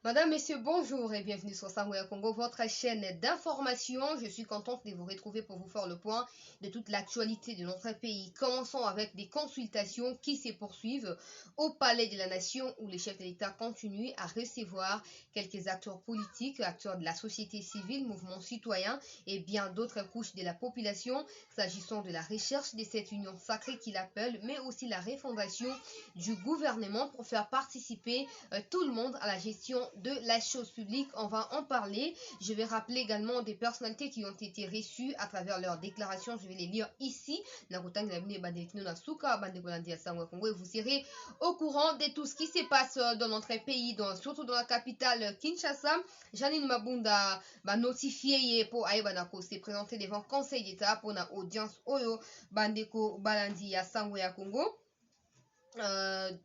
Madame, Messieurs, bonjour et bienvenue sur Sangwe Congo, votre chaîne d'information. Je suis contente de vous retrouver pour vous faire le point de toute l'actualité de notre pays. Commençons avec des consultations qui se poursuivent au Palais de la Nation où les chefs de l'État continuent à recevoir quelques acteurs politiques, acteurs de la société civile, mouvements citoyens et bien d'autres couches de la population s'agissant de la recherche de cette union sacrée qu'il appelle, mais aussi la refondation du gouvernement pour faire participer tout le monde à la gestion de la chose publique. On va en parler. Je vais rappeler également des personnalités qui ont été reçues à travers leurs déclarations. Je vais les lire ici. Et vous serez au courant de tout ce qui se passe dans notre pays, surtout dans la capitale Kinshasa. Janine Mabunda va notifier pour Aïbanako s'est présenté devant le Conseil d'État pour une audience Oyo Bandeko Balandi à Sangwe à Congo.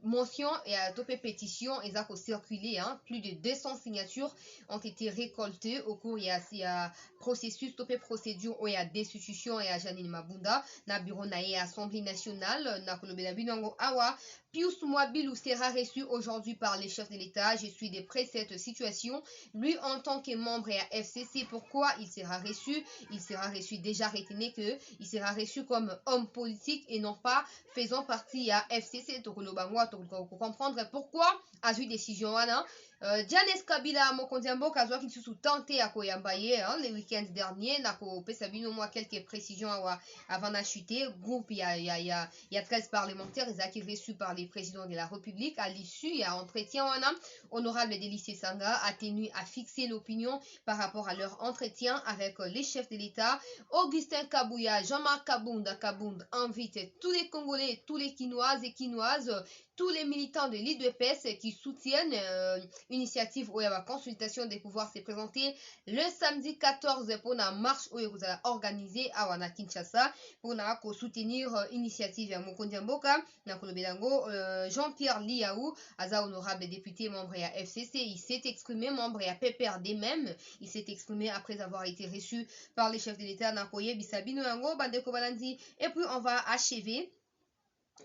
Mention et à topé pétition et ça a circulé, plus de 200 signatures ont été récoltées au cours il y a processus topé procédure où il y a destitution et à Janine Mabunda na bureau na Assemblée nationale na kolobela binango awa Pius Mwabilou sera reçu aujourd'hui par les chefs de l'État. Je suis de près cette situation. Lui, en tant que membre à FCC, pourquoi il sera reçu? Il sera reçu, déjà retenez que il sera reçu comme homme politique et non pas faisant partie à FCC. Pour comprendre pourquoi a eu décision Janes Kabila Mokondiambo Kazwa qui se sous tenté à Koyambaye les week-ends derniers nako pesabino moi quelques précisions avant d'achuter groupe il y a 13 parlementaires qui reçus par les présidents de la République à l'issue il y a entretien honorable Délice Sanga a tenu à fixer l'opinion par rapport à leur entretien avec les chefs de l'État. Augustin Kabouya, Jean-Marc Kabound invite tous les Congolais, tous les Quinoises et Quinoises, tous les militants de l'IDPS qui soutiennent initiative où il y a la consultation des pouvoirs s'est présentée le samedi 14 pour la marche où vous allez organiser à Wana Kinshasa pour soutenir initiative à Mokondiamboka Jean-Pierre Liaou Aza honorable député membre à FCC il s'est exprimé membre à PPRD même il s'est exprimé après avoir été reçu par les chefs de l'État Nakoye Bisabino Yango Bandeko Balandi et puis on va achever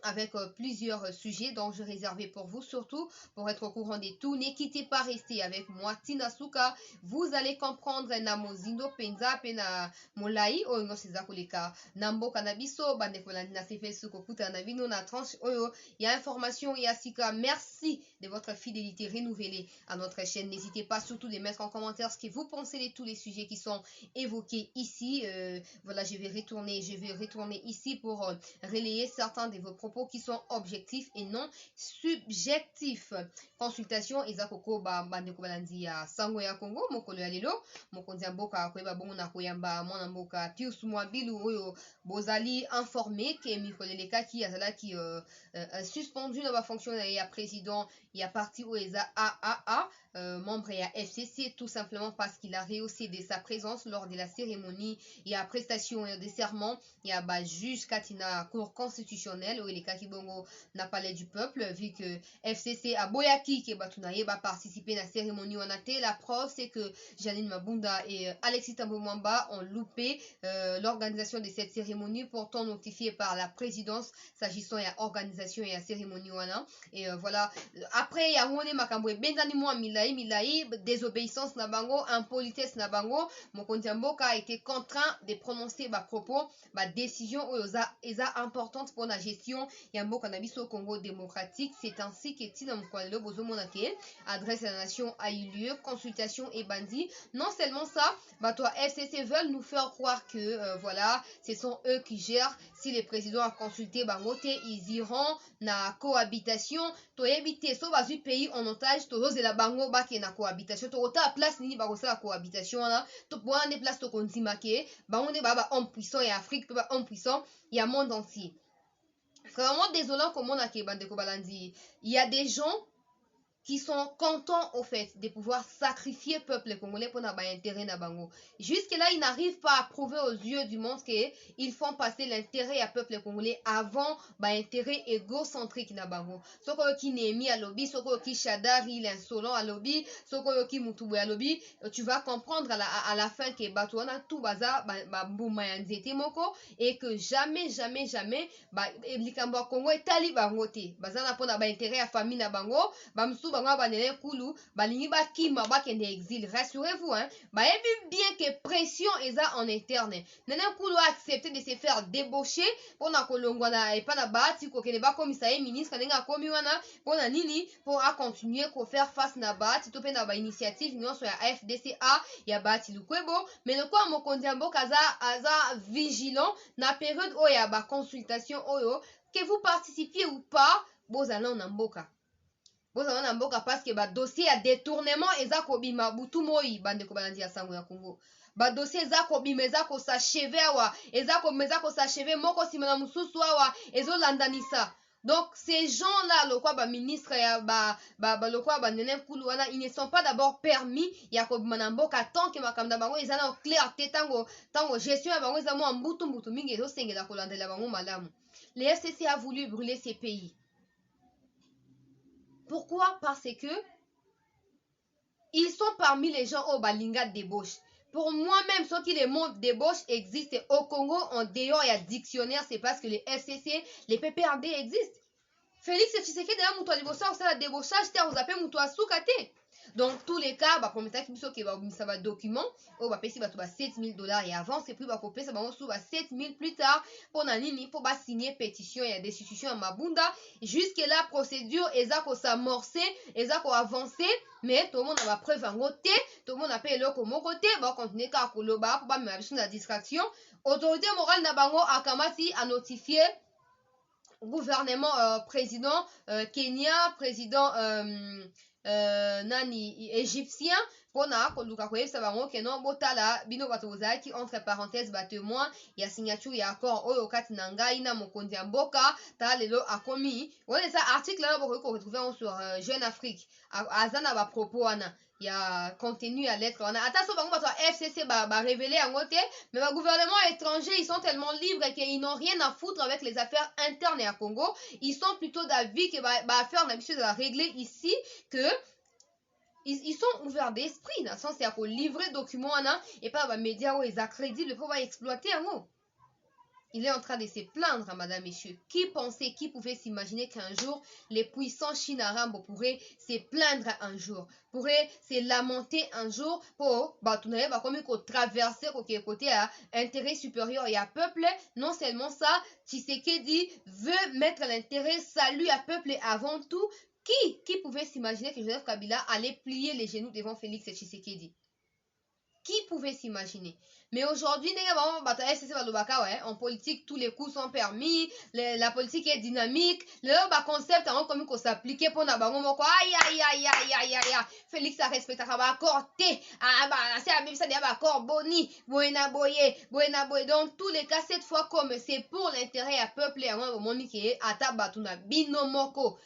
avec plusieurs sujets dont je réservais pour vous, surtout pour être au courant de tout. Ne quittez pas, restez avec moi, Tina Souka. Vous allez comprendre Namozindo Penza Pena Molai Oyo Sezakoleka Nambo Kanabiso Bandekola Nasefe Sukokuta Navino na tranche Oyo. Il y a information, il y a Sika. Merci de votre fidélité renouvelée à notre chaîne. N'hésitez pas surtout de mettre en commentaire ce que vous pensez de tous les sujets qui sont évoqués ici. Voilà, je vais retourner ici pour relayer certains de vos propos qui sont objectifs et non subjectifs. Consultation ezakoko bandeko balandi ya sango ya Congo mokolo ya lelo mokonzi mboka koyeba bongo na koyamba mwana mboka Pius Mwabilou oyo bozali informé que mikoleleka ki azalaki suspendu dans la fonction ya président ya parti oeza AAA membre ya FCC tout simplement parce qu'il a rehaussé de sa présence lors de la cérémonie il y a prestation de serment il y a juge Katina cour constitutionnelle où les Kakibongo n'a palais du peuple vu que FCC a Boyaki qui va participer à la cérémonie on a été la preuve c'est que Janine Mabunda et Alexis Tambomamba ont loupé l'organisation de cette cérémonie pourtant notifiée par la présidence s'agissant de l'organisation et la cérémonie et voilà après il y a Wone Makambo et Benzani Moa Milai désobéissance na bango impolitesse na bango Mokonzi Mboka a été contraint de prononcer propos décision importante pour la gestion Yamboka Nabiso au Congo démocratique. C'est ainsi que Tina Mkwalelo Bozomonake adresse à la nation a eu lieu, consultation et bandit. Non seulement ça, toi FCC veulent nous faire croire que voilà, ce sont eux qui gèrent. Si les présidents a consulté Bangote, ils iront na cohabitation. To éviter so bazu pays en otage, to rose la bango baki na cohabitation. To rota place nini bakosa la cohabitation là. To boire des places to konzimake. Bango baba homme puissant et Afrique, baba homme puissant, il y a monde entier. C'est vraiment désolant comme on a Bandeko Balandi. Il y a des gens qui sont contents au fait de pouvoir sacrifier le peuple congolais pour n'avoir intérêt na bango. Jusque-là, ils n'arrivent pas à prouver aux yeux du monde qu'ils font passer l'intérêt à peuple congolais avant l'intérêt égocentrique na bango. Soko qui Némi à lobby, soko qui Shadari l'insolent à lobby, soko qui Mutubu à lobby, tu vas comprendre à la fin que Batouana tout baza bouma nzete moko et que jamais likambo Congo est tali bango te. Bazana pour n'avoir intérêt à famille na bango, bamsou banga banene kulu balingi bakima bakende exil. Rassurez-vous, hein, vu bien que pression eza en interne. Nene kulu a accepté de se faire débaucher pour na kolongwa na epa na bati kokende bakomisa ye ministre ndenge akomi wana pona nini pour a continuer ko faire face na bati to pe na ba initiative nyonso ya FDCA ya bati lukwebo. Mais le quoi mokonzi ya mboka aza vigilant na période oyo ya ba consultation oyo que vous participiez ou pas bozala na mboka. Bozala na mboka parce que ba dossier ya détournement eza kobima butu moi bande ko balandi ya sango ya Congo. Ba dossier eza kobima eza ko s'achever awa eza ko s'achever moko simana mususu awa ezolandanisa. Donc ces gens-là, le quoi ba ministre ya le quoi ba nene kulu wana, ils ne sont pas d'abord permis ya ko manamboka tant que makamda bango ezana au clarté tango gestion ya bango ezamo mbutu mingi ezo sengela ko landela bango malamu. Les FCC a voulu brûler ces pays. Pourquoi? Parce que ils sont parmi les gens au balinga débauche. Pour moi-même, ceux qui les mots débauche existent au Congo, en dehors il y a dictionnaire, c'est parce que les FCC, les PPRD existent. Félix Tshisekedi d'ailleurs mutu alibosa au la débauchage, t'as vous appelez mutu asukate. Dans tous les cas, bah promettre qui biso que ça va document, oh bah pesi bah tout bah $7,000 et avant c'est plus bah copier ça bah on sous bah 7,000 plus tard pour nanini pour bah signer pétition il y a destitution à Mabunda jusque là procédure ezako s'amorcer ezako avancer mais tout le monde a ba preuve en côté tout le monde a payé le comme côté bah continuer ka koloba pour bah me sur la distraction autorité morale na bango akamati a notifié gouvernement président Kenya président nani égyptien pona koluka koyebisa bango ke non botala bino bato bozalaki entre parenthèses batemoin ya signature ya accord oyo kati na ngai na mokonzi ya mboka ta lelo akomi wana eza article wana bokoki koretrouver sur Jeune Afrique aza na bapropos wana ya contenu ya lettre wana ata so bango bato ya FCC ba révéler yango te mais ba gouvernement étranger ils sont tellement libres qu'ils n'ont rien à foutre avec les affaires internes à Congo. Ils sont plutôt d'avis que ba affaire na biso de la régler ici que ils sont ouverts d'esprit dans le sens c'est pour livrer documents et pas les médias où ils sont crédibles pour exploiter un mot. Il est en train de se plaindre, madame, messieurs. Qui pensait, qui pouvait s'imaginer qu'un jour, les puissants Chinarambo pourraient se plaindre un jour, pourraient se lamenter un jour pour, comme traverser côté à intérêt supérieur et à peuple. Non seulement ça, Tshisekedi veut mettre l'intérêt salut à peuple avant tout. Qui pouvait s'imaginer que Joseph Kabila allait plier les genoux devant Félix Tshisekedi? Qui pouvait s'imaginer? Mais aujourd'hui, en politique, tous les coups sont permis, la politique est dynamique, le concept comme qu'on s'appliquait pour Nabango, aïe, Félix a respecté l'accord T, c'est la même ça, l'accord Boni, Boena Boye. Dans tous les cas, cette fois, comme c'est pour l'intérêt à peuple et à mon qui est à Tabatuna, Binomoko,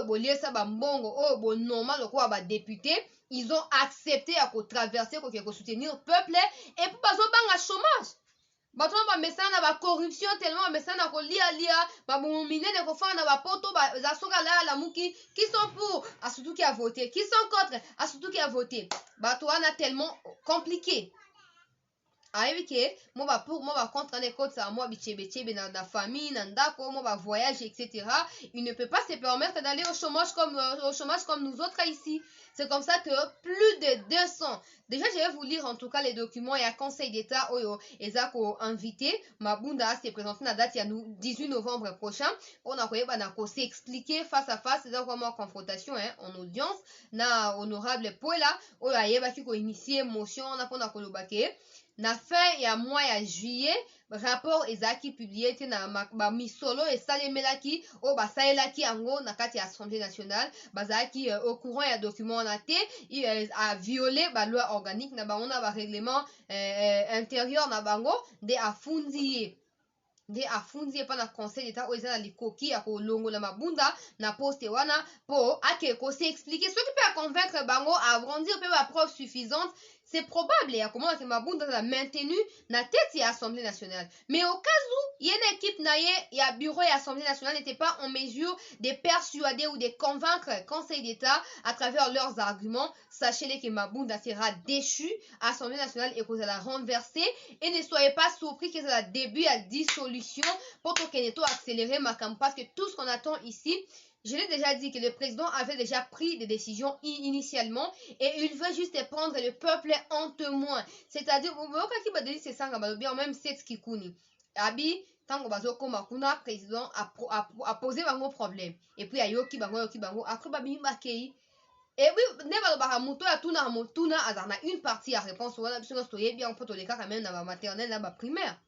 Bolie Sabambongo, normal, quoi, député. Ils ont accepté à traverser, à soutenir le peuple et pour pas un chômage. Bato ba mesana ba corruption tellement mesana ko lia ba mumine ne ko fana ba poto ba za soka la muki qui sont pour à surtout qui a voté qui sont contre à surtout qui a voté bato ana tellement compliqué. Aïe moi ba pour moi ba contre les côtes ça moi bichebe na famille na ndako moi ba voyage etc. Il ne peut pas se permettre d'aller au chômage comme nous autres ici. C'est comme ça que plus de 200. Déjà, je vais vous lire en tout cas les documents. Il y a Conseil d'État, Oyo, Ezako invité. Mabunda s'est présenté la date, il y a 18 novembre prochain. On a s'expliquer face à face. C'est vraiment en confrontation, en audience. Na honorable Poela, Oyo, Ayeba qui a initié motion, on a pour Nakolobake. Na fin, il y a mois, il y a juillet. Rapport ezaki publié na misolo et salemelaki o basaelaki ango na kati ya Assemblée nationale bazaki au courant ya document na te a violé ba loi organique na bango na ba règlement intérieur na bango de afundi pa na conseil d'état o ezala likoki ya kolongola mabunda na poste wana po ake ko s'expliquer ce qui peut convaincre bango à agrandir pe ba preuve suffisante. C'est probable et comment que Mabunda a maintenu na tête et Assemblée nationale. Mais au cas où il y a une équipe il y a bureau et Assemblée nationale n'était pas en mesure de persuader ou de convaincre le Conseil d'État à travers leurs arguments, sachez-les que Mabunda sera déchu, Assemblée nationale et que ça la renverser et ne soyez pas surpris que ça la début à dissolution pour que Keneto accélérer ma campagne parce que tout ce qu'on attend ici Je l'ai déjà dit que le président avait déjà pris des décisions initialement et il veut juste prendre le peuple en témoin. C'est-à-dire, c'est ça, même c'est qui kuni. Abi, tant que kuna président a posé un problème. Et puis, ayoki bango, après, babi bakei. Et oui, muto ya tuna azana une partie à réponse wana biso nyonso toyebi yango mpo toleka quand même na maternelle na primaire.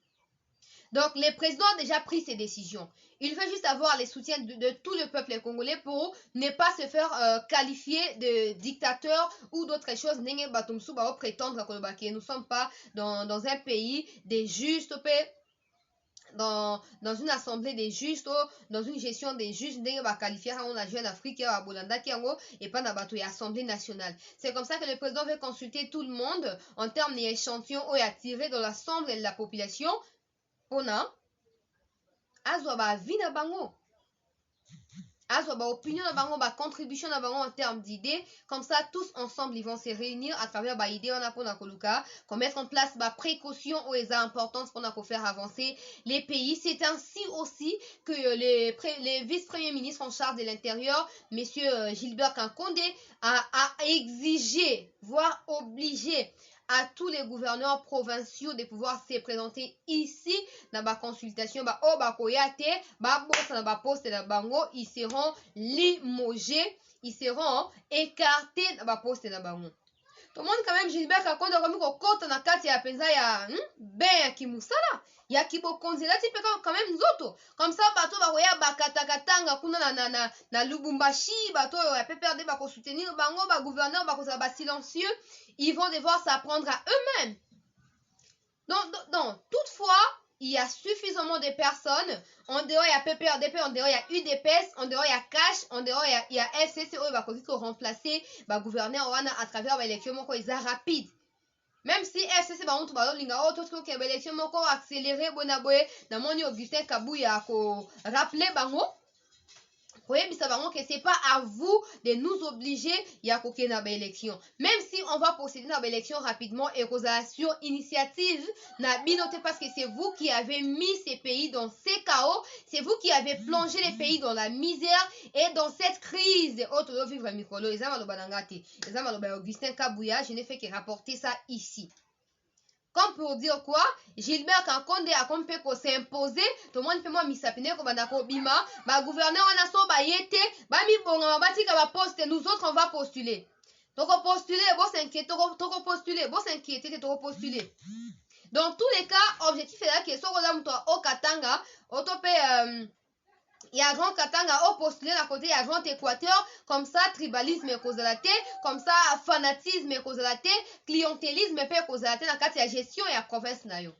Donc le président a déjà pris ses décisions. Il veut juste avoir les soutiens de tout le peuple congolais pour ne pas se faire qualifier de dictateur ou d'autres choses. Nenge batumsu ba prétendre que nous ne sommes pas dans un pays des justes, dans une assemblée des justes, dans une gestion des justes, ndenge ba qualifier on a jeune Afrique ya bolanda kiango et pas na bato ya assemblée nationale. C'est comme ça que le président veut consulter tout le monde en termes d'échantillons et attirer dans l'ensemble de la population pona azwa ba vie na bango, azwa ba opinion na bango, ba contribution na bango en termes d'idées. Comme ça tous ensemble ils vont se réunir à travers ba idée on a pona koluka qu'on mettre en place ba précaution ou les importances pour faire avancer les pays. C'est ainsi aussi que les vice-premiers ministres en charge de l'intérieur, monsieur Gilbert Kankonde, a exigé, voire obligé à tous les gouverneurs provinciaux de pouvoir se présenter ici dans la consultation. Ils seront limogés, ils seront écartés dans la poste na bango. Tout le monde quand même Gilbert Kakonde comme kokota na kati ya penza ya ben ya kimusala ya kibokonzela ti peka quand même nzoto comme ça bato ba koya bakatakatanga kuna na Lubumbashi bato ya PPRD ba ko soutenir bango ba gouverneur ba ko ba silencieux, ils vont devoir s'apprendre à eux-mêmes. Donc toutefois il y a suffisamment de personnes. En dehors, il y a PPRDP, en dehors, il y a UDPS, en dehors, il y a CASH, en dehors, il y a FCC, il va remplacer le gouverneur à travers l'élection rapide. Même si FCC va montrer l'élection accélérée, Augustin Kabouya a rappelé que c'est pas à vous de nous obliger à une élection. Même si on va procéder à l'élection rapidement et qu'on a sur initiative, parce que c'est vous qui avez mis ces pays dans ces chaos, c'est vous qui avez plongé les pays dans la misère et dans cette crise. Augustin Kabouya, je n'ai fait que rapporter ça ici. Comme pour dire quoi, Gilbert Kankonde a comme fait qu'on s'imposer, tout le monde fait moi misapine ko bandako bima, ba gouverneur on a so ba yete, ba mi bonga ba tika ba poste, nous autres on va postuler. Donc on postuler, bon s'inquiéter, toko postuler, bon s'inquiéter, toko postuler. Dans tous les cas, objectif est là que so koza mto au Katanga, autope il y a grand Katanga au postulé à côté, il y a grand Équateur, comme ça tribalisme et causalité, comme ça fanatisme et causalité, clientélisme et causalité dans la gestion et la province nayo.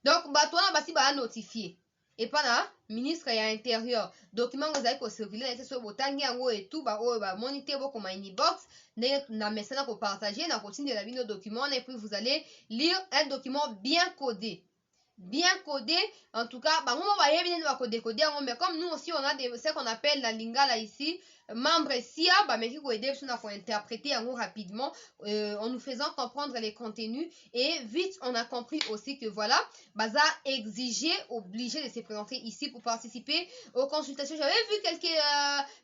Donc batona basi ba notifié. Et pas là, ministre et intérieur, document vous avez circuler sur botangi yango et tout ba moniter beaucoup ma inbox, na message pour partager, na continuer la vidéo document et puis vous allez lire un document bien codé. Bien codé, en tout cas, mais comme nous aussi on a ce qu'on appelle la lingala ici, membre SIA, mais qui pour interpréter rapidement en nous faisant comprendre les contenus et vite on a compris aussi que voilà, Baza exigé, obligé de se présenter ici pour participer aux consultations. J'avais vu quelques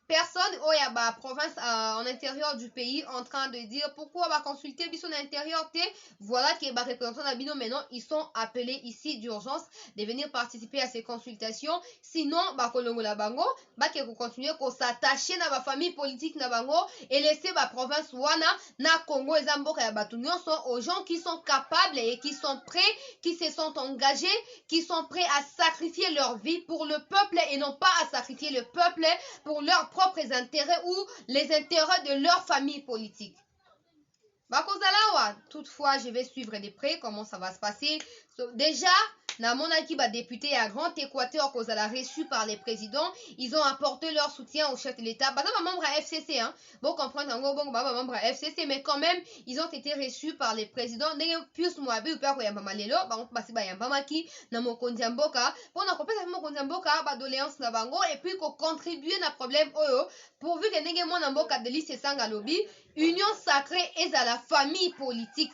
personnes au Yaba province en intérieur du pays en train de dire pourquoi va consulter son intérieur voilà que les représentants d'Abino maintenant ils sont appelés ici d'urgence de venir participer à ces consultations, sinon kolongo la bango que vous continuez qu'on s'attacher na ba famille politique na bango et laisser ba province wana na Congo et Zamboka ya batunyon sont aux gens qui sont capables et qui sont prêts, qui se sont engagés, qui sont prêts à sacrifier leur vie pour le peuple et non pas à sacrifier le peuple pour leurs propres intérêts ou les intérêts de leur famille politique. Toutefois, je vais suivre de près comment ça va se passer. Déjà, na mon équipe député à Grand Équateur qu'on a reçu par les présidents, ils ont apporté leur soutien au chef de l'État. Bah, membre à FCC, hein. Bon, comprendre, membre à FCC, mais quand même, ils ont été reçus par les présidents. Plus moi, ou pas, yamba lelo, bah, on passe, yamba maki, na mon kondiamboka. Bon, on a compris, mon kondiamboka, bah, doléance na bango, et puis qu'on contribue na problème, pourvu que nege mon amboka de liste sanga lobby, union sacrée est à la famille politique,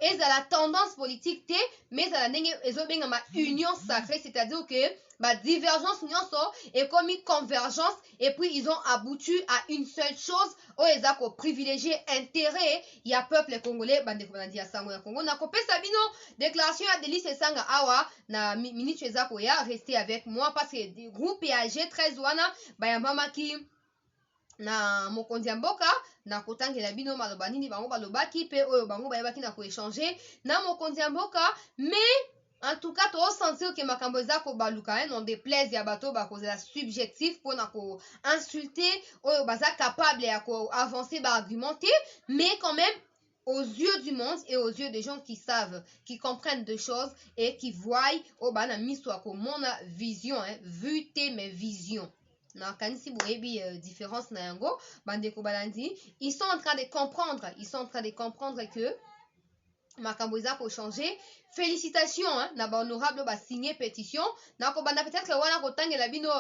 est à la tendance politique, mais à la nenge, ezobenga ma union sacrée, c'est-à-dire que divergence et comme une convergence, et puis ils ont abouti à une seule chose, ils ont privilégié intérêt, il y a peuple congolais, déclaration à Delis et Sanga Awa, na ministre Ezakoya, restez avec moi parce que groupe PAG 13 wana, mama ki na mokonzi ya mboka na kotangela bino maloba nini bango balobaki pe oyo bango bayebaki na koéchanger na mokonzi ya mboka, mais en tout cas to sentir que makambo eza kobaluka non déplaise ya bato bakozela subjectif mpona ko insulter oyo baza capable ya ko avancer argumenter, mais quand même aux yeux du monde et aux yeux des gens qui savent, qui comprennent de choses et qui voient bana miso akomona vision, vu mes visions. Na kanisi boyebi différence na yango bandeko balandi, ils sont en train de comprendre que makambo eza ko changer. Félicitations na ba honorable ba signer pétition na ko banda peut-être wana ko tangela bino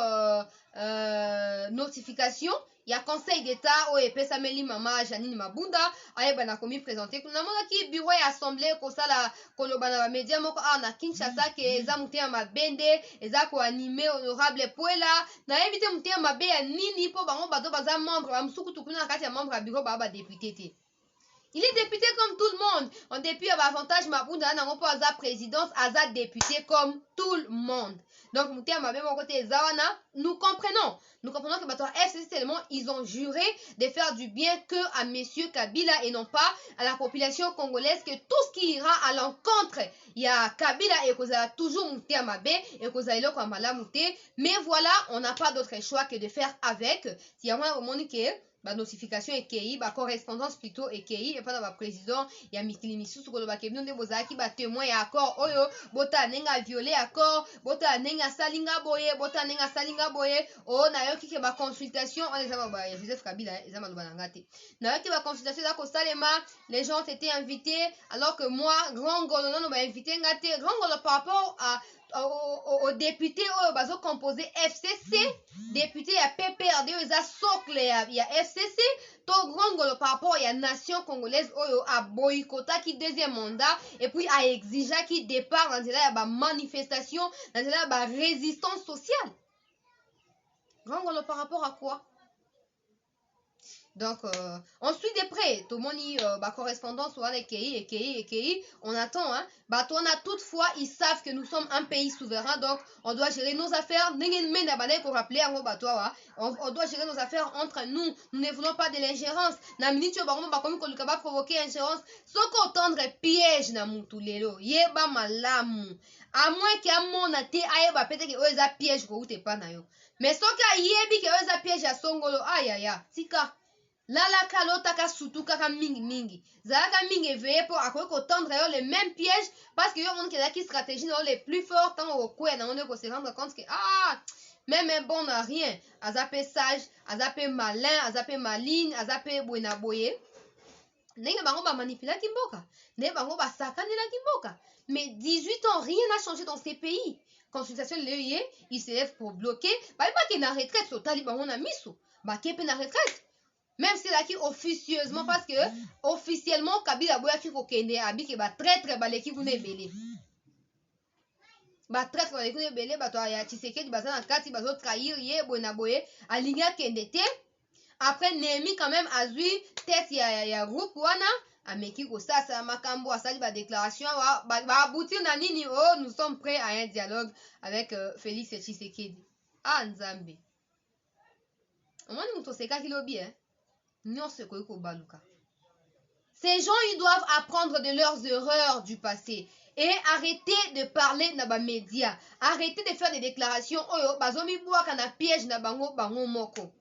notification ya conseil d'état o epesa meli mama Janine Mabunda ayeba na komi présenter kuna mona ki bureau ya assemblée ko sala koloba na ba media moko na Kinshasa ke eza mutia mabende eza ko animer honorable Poela na éviter mutia mabe ya nini po bango bato baza membre ba musuku tukuna na kati ya membre ya bureau ba député te. Il est député comme tout le monde. En dépit de l'avantage, Mabunda n'a pas sa présidence, Aza député comme tout le monde. Donc, nous comprenons. Nous comprenons que FCC seulement, ils ont juré de faire du bien que à Monsieur Kabila et non pas à la population congolaise, que tout ce qui ira à l'encontre, il y a Kabila et qu'on a toujours monté à Mabé et qu'on a élo comme la monté. Mais voilà, on n'a pas d'autre choix que de faire avec. Si y a un moment qui notification EKI, correspondance plutôt EKI, et pas dans ma président, il y a Mikili Missou, sur le bakebino de Bozaki, témoin et accord, oyo, bota nenga violé accord, bota nenga salinga boye, oh, na yoki ke ba consultation, on les a, Joseph Kabila, ils ont malbanangate. Na yoki ba consultation da Kostalema, les gens ont été invités, alors que moi, Grand Golo, non, on m'a invité, ngate, Grand Golo par rapport aux députés bazo composé FCC, député à PPRD, ils a socle il y a FCC, to Grand par rapport à la nation congolaise a boycotté qui deuxième mandat et puis a exigé qui départ dans la manifestation, dans la résistance sociale. Grand par rapport à quoi? Donc, ensuite d'après, tout le monde correspondance ou EKI, on attend, on a toutefois, ils savent que nous sommes un pays souverain, donc on doit gérer nos affaires, on doit gérer nos affaires entre nous, nous ne voulons pas de l'ingérence, na minute va provoquer ingérence, sans qu'on tendre piège na mutulelo, yeba malamu, à moins qu'il y a mon athée, peut-être que eux a piège ko ute pa na yo, mais sans qu'il y ait que eux a piège à songolo, aïe, sika. Lala kalota ka sutu kaka mingi zalaka mingi éveillé pour akoki kotendre yo le même piège parce que yo monde qui stratégie na les plus forts tant au kwe na on se rendre compte que même un bon n'a rien azape sage azape malin azape maligne azape buena boye ndenge bango ba manipula kimboka ndenge bango ba sakanela kimboka mais 18 ans rien n'a changé dans ces pays. Consultation de l'EIE il s'élève pour bloquer pas que na retraite totali bango na miso ba kepe na retraite. Même si là qui officieusement parce que officiellement Kabila boya ki kokende abiki ba traître baleki kuna ebele. Ba traître baleki kuna ebele bato ya Tshisekedi baza na kati bazo trahir ye boyena boye alinga kende te. Après Némi quand même azui tête ya groupe wana ameki ko sasa makambo asali ba déclaration ba aboutir na nini nous sommes prêts à un dialogue avec Félix Tshisekedi. Nzambe. Omoni muto seka kilobi Ces gens, ils doivent apprendre de leurs erreurs du passé et arrêter de parler dans les médias. Arrêter de faire des déclarations. Bazomi boa kana piège na bango moko.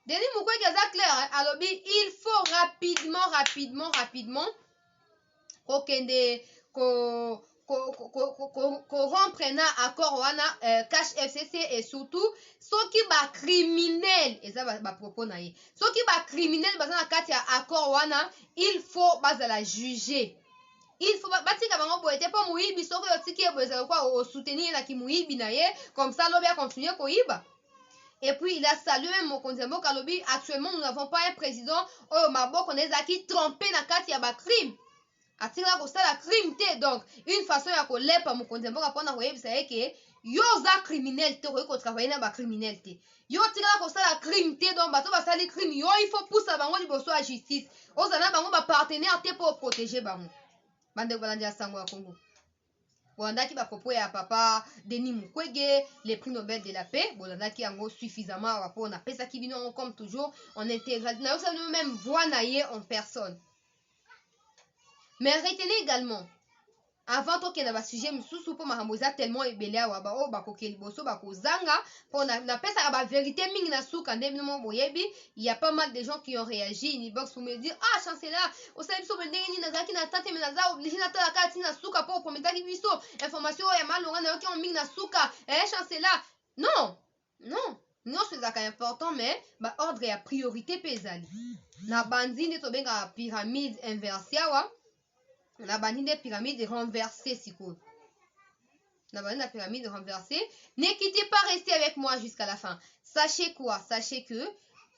Denis Mukwege est clair. Alors, il faut rapidement rompre na accord wana cash FCC et surtout ceux qui ba criminel et ça ba propos na ye ceux qui ba criminel baza na kati ya accord wana il faut bazala juger il faut batika bango boye te po muibi soko yotiki eboza kwa o soutenir na ki muibi na ye comme ça l'obia continuer koiba. Et puis il a salué mokonzi mboka lobi actuellement nous n'avons pas un président oyo maboko nezaki trompé na kati ya ba crime. atikala kosala crime te. Donc une façon ya kolepa mokonzi ya mboka mpona koyebisa ye ke yo oza criminel te, okoki kotravaille na bacriminel te. Yo tikala kosala crime te, donc bato basali crime yo il faut poussa bango liboso ya justice. Ozala na bango bapartenaire te mpo protéger bango. Bandeko balandi ya sango ya Congo, bolandaki bapropos ya papa Denis Mukwege, les prix Nobel de la paix, bolandaki yango suffisamment rapport na pesaki bino comme toujours en intégral na yo même voix na ye en personne. Mais retenez également, avant to kena ba sujet misusu po makambo eza tellement ebele awa ba o bakokeli boso bakozanga po na pesa ka ba vérité mingi na suka nde bino mo boyebi. Il y a pas mal de gens qui ont réagi inbox pour me dire ah chancelier osala biso ndenge nini nazalaki na tante mais naza obligé natala kati na suka po prometaki biso information ya malonga na yoki en mingi na suka chancelier. Non nyonso ezalaka important, mais ba ordre ya priorité mpe ezali na bandi nde tobenga pyramide inversée awa. La bandine des pyramides renversée, sikoyo. La bandine de la pyramide renversée. Ne quittez pas, restez avec moi jusqu'à la fin. Sachez quoi? Sachez que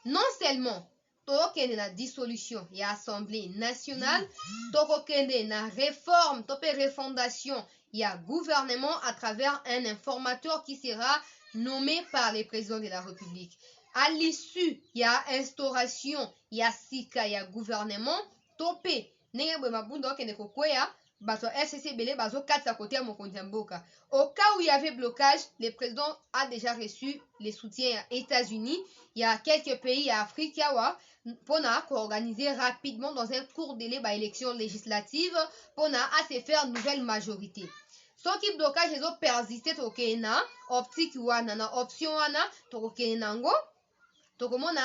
non seulement tokende na dissolution et assemblée nationale, tokende na réforme, topé refondation, il y a gouvernement à travers un informateur qui sera nommé par les présidents de la République. À l'issue, il y a instauration, il y a sika, il y a gouvernement, topé. Nenge bwe mabunda okende kokwea bato FCC belé bazo katsa côté ya mokonzi ya mboka. Au cas où il y avait blocage, le président a déjà reçu les soutiens des États-Unis. Il y a quelques pays à Afrique pour organiser rapidement dans un court délai ba élection législative pour à se faire nouvelle majorité. Ce qui blocage les autres persister tokena optique wana na option wana tokena ngo tokomona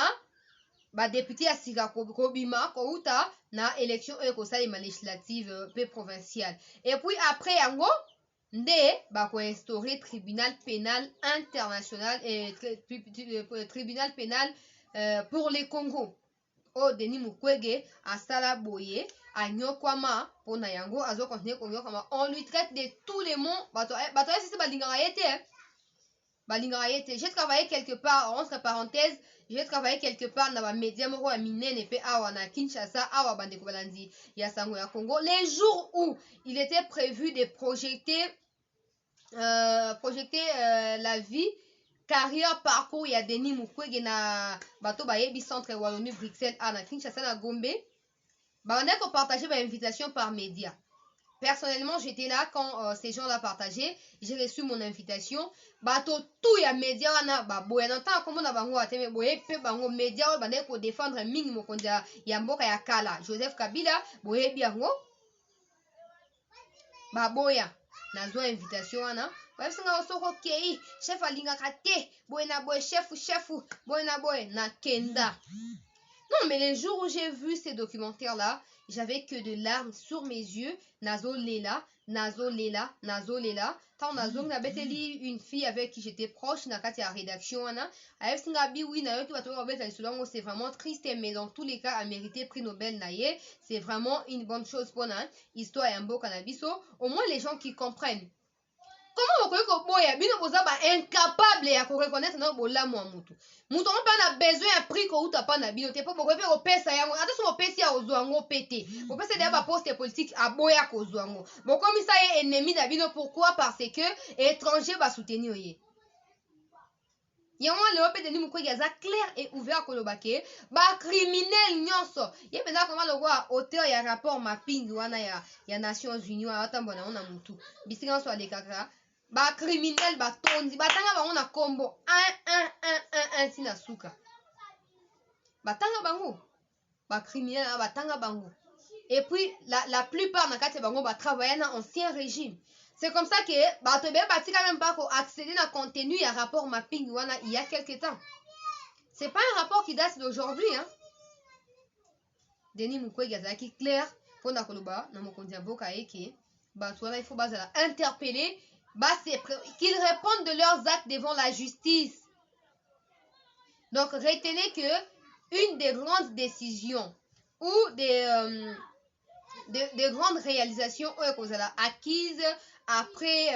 ba député asika kobima kouta na élection ekosalema législative pe provinciale. Et puis après yango nde ba ko instaurer tribunal pénal international et tribunal pénal pour les Congo. O Denis Mukwege asala boye anyokwama pona yango azo continuer konyokwama. On lui traite de tous les mots bato c'est balingara yete. J'ai travaillé quelque part, entre parenthèses, j'ai travaillé quelque part dans les médias moko ya minene pe awa na Kinshasa awa bandeko balandi ya sango ya Congo. Les jours où il était prévu de projeter la vie, carrière, parcours ya Denis Mukwege na bato bayebi centre Wallonie Bruxelles à na Kinshasa na Gombe, bandeko partager ba invitation par média. Personnellement, j'étais là quand ces gens-là partageaient. J'ai reçu mon invitation. Bato tout ya média wana ba boya na tant comme na bango ateme boye pe bango média ba ne ko défendre mingi mokonza ya mboka ya kala Joseph Kabila boye biango ba boya na zo invitation wana ba singa osoko kei chef alinga kate boye na boye chef boye na boye na kenda. Non, mais les jours où j'ai vu ces documentaires-là, j'avais que de larmes sur mes yeux. Nazo Lela. Tant Nazo Nabeteli, une fille avec qui j'étais proche, na kati ya rédaction, Aef Singabi, oui, c'est vraiment triste, mais dans tous les cas, a mérité prix Nobel naye. C'est vraiment une bonne chose pour nous. Histoire et un beau cannabiso. Au moins, les gens qui comprennent. Comment vous pouvez incapable à reconnaître notre bolamu mutu. Mutu on pas besoin un prix ko uta pas na bino te po bokope ko pesa yango ata so pesi ya ozwango pété. Bo pesa de ba poste politique a boya ko zwango. Bo comme ça est ennemi na bino pourquoi parce que étranger va soutenir ye. Yango le opé Denis Mukwege za clair et ouvert ko lobake ba criminel nyonso. Ye pena comment le voir auteur ya rapport mapping wana ya Nations Unies ata mbona ona mutu. Bisinga so alekaka ba criminel ba tondi batanga bango na kombo 1 tina suka batanga bango ba criminel batanga bango et puis la plupart na kati bango ba travailler na ancien régime. C'est comme ça que bato be bati quand même pas ko accéder na contenu ya rapport mapping wana il y a quelque temps. C'est pas un rapport qui date d'aujourd'hui hein. Denis Mukwege azaki clair pona koloba na mokonzi ya boka eke bato wana il faut bazala interpeller qu'ils répondent de leurs actes devant la justice. Donc retenez que une des grandes décisions ou des grandes réalisations acquises après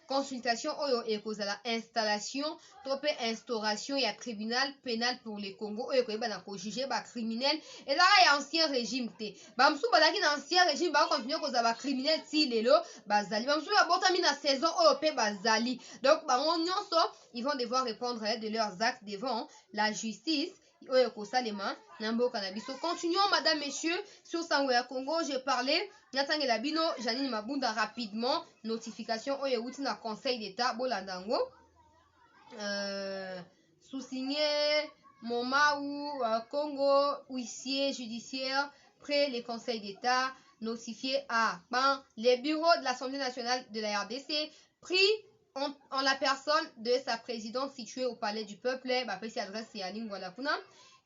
consultation oyo ekozala installation to pe instauration ya tribunal pénal pour les Congo oyo koyeba na ko juger ba criminel ezaka ya ancien régime te bamusu bazalaki na ancien régime bakontinue kozala ba criminel ti lelo bazali bamusu babotami na saison oyo pe bazali donc bango nyonso ils vont devoir répondre de leurs actes devant la justice oyo kosalema na mboka na biso. Continuons madame messieurs sur sango ya Congo. J'ai parlé natangela bino Janine Mabunda rapidement notification oyo euti na conseil d'état bolanda ngo sous-signé moment où Congo huissier judiciaire près les conseils d'état notifié à les bureaux de l'Assemblée nationale de la RDC pris en la personne de sa présidente située au palais du peuple,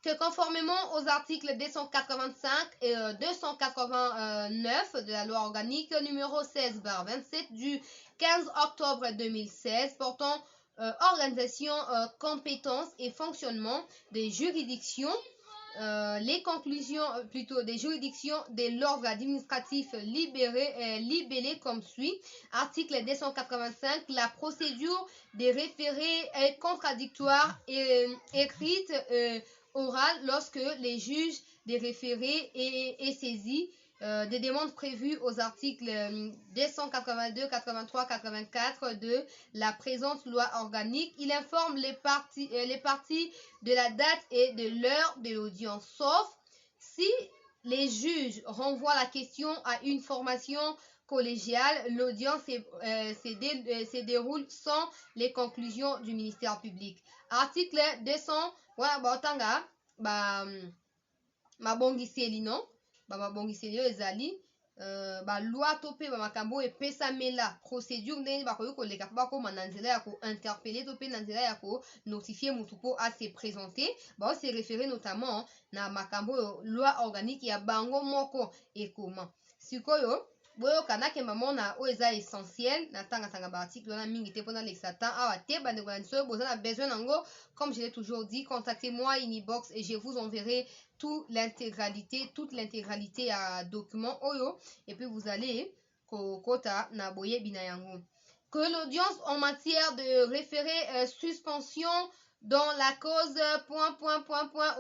que conformément aux articles 285 et 289 de la loi organique numéro 16/27 du 15 octobre 2016 portant organisation, compétences et fonctionnement des juridictions, les conclusions plutôt des juridictions de l'ordre administratif libellé comme suit. Article 285, la procédure des référés est contradictoire et écrite orale lorsque les juges des référés est saisi des demandes prévues aux articles 282, 83, 84 de la présente loi organique. Il informe les parties de la date et de l'heure de l'audience, sauf si les juges renvoient la question à une formation collégiale. L'audience se déroule sans les conclusions du ministère public. Article 200, voilà, baotanga, mabongiseli non bamabongiseli oyo ezali baloi to mpe bamakambo oyo epesamela procédure ndenge bakoki koleka mpo bakóma na nzela ya kointerpele to mpe na nzela ya konotifie motu mpo ase présente baose référé notamment na makambo oyo loi organique ya bango moko ekoma sikoyo boyoka nakemba mona oyo eza essentiel natanga baarticle wana mingi te mpona lekisa temps awa te bandeko na biso oyo boza na besoin nango comme je l'ai toujours dit contactez-moi Inibox et je vous enverrai toute l'intégralité à documents oyo et puis vous allez kokota na boyebi na yango que l'audience en matière de référé suspension dans la cause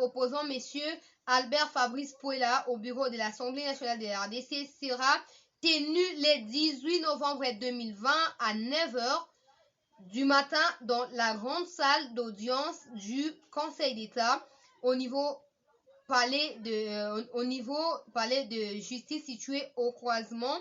opposant messieurs Albert Fabrice Puela au bureau de l'Assemblée nationale de la RDC sera tenu le 18 novembre 2020 à 9h du matin dans la grande salle d'audience du Conseil d'État au niveau palais de justice situé au croisement